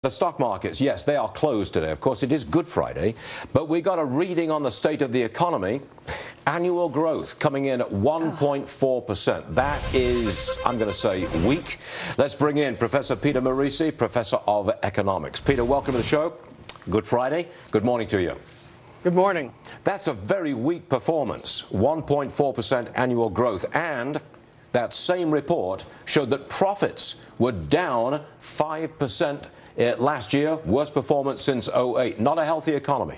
The stock markets, yes, they are closed today. Of course, it is Good Friday, but we got a reading on the state of the economy. Annual growth coming in at 1.4%. That is, I'm going to say, weak. Let's bring in Professor Peter Marisi, Professor of Economics. Peter, welcome to the show. Good Friday. Good morning to you. Good morning. That's a very weak performance, 1.4% annual growth. And that same report showed that profits were down 5% last year, worst performance since '08. Not a healthy economy.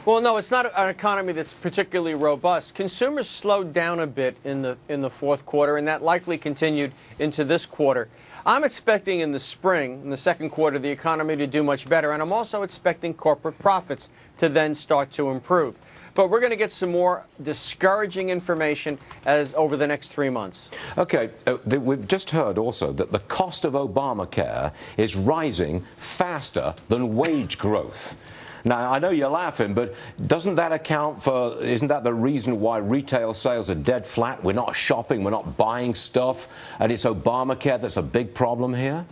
Well, no, it's not an economy that's particularly robust. Consumers slowed down a bit in the fourth quarter, and that likely continued into this quarter. I'm expecting in the spring, in the second quarter, the economy to do much better, and I'm also expecting corporate profits to then start to improve. But we're going to get some more discouraging information over the next 3 months. Okay, we've just heard also that the cost of Obamacare is rising faster than wage growth. Now, I know you're laughing, but doesn't that account for, isn't that the reason why retail sales are dead flat? We're not shopping, we're not buying stuff, and it's Obamacare that's a big problem here?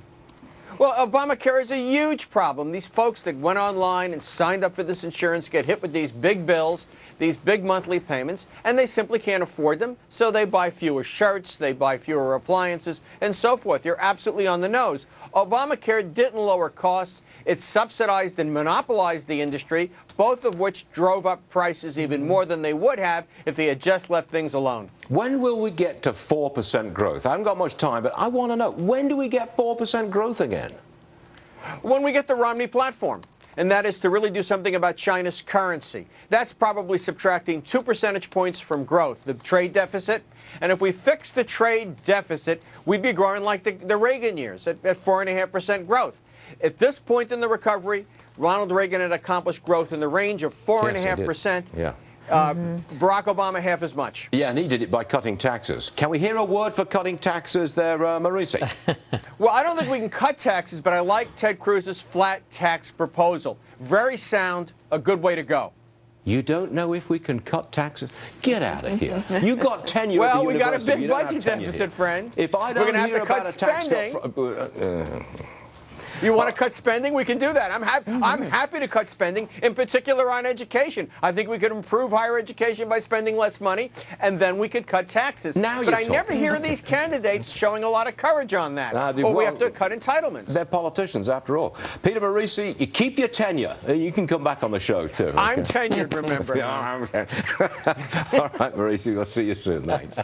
Well, Obamacare is a huge problem. These folks that went online and signed up for this insurance get hit with these big bills, these big monthly payments, and they simply can't afford them, so they buy fewer shirts, they buy fewer appliances, and so forth. You're absolutely on the nose. Obamacare didn't lower costs. It subsidized and monopolized the industry, both of which drove up prices even more than they would have if they had just left things alone. When will we get to 4% growth? I haven't got much time, but I want to know, when do we get 4% growth again? When we get the Romney platform, and that is to really do something about China's currency. That's probably subtracting 2 percentage points from growth, the trade deficit. And if we fix the trade deficit, we'd be growing like the Reagan years at 4.5% growth. At this point in the recovery, Ronald Reagan had accomplished growth in the range of 4.5%. Yeah. Barack Obama half as much. Yeah, and he did it by cutting taxes. Can we hear a word for cutting taxes there, Marisi? Well, I don't think we can cut taxes, but I like Ted Cruz's flat tax proposal. Very sound, a good way to go. You don't know if we can cut taxes? Get out of here. You got tenure well, at the we got a university. big budget deficit, friend. If I don't hear about a tax cut... You want to cut spending? We can do that. I'm happy to cut spending, in particular on education. I think we could improve higher education by spending less money, and then we could cut taxes. But I never hear these candidates showing a lot of courage on that. Or we have to cut entitlements. They're politicians, after all. Peter Marisi, you keep your tenure. You can come back on the show, too. Okay? I'm tenured, remember. All right, Marisi, we'll see you soon. Thanks.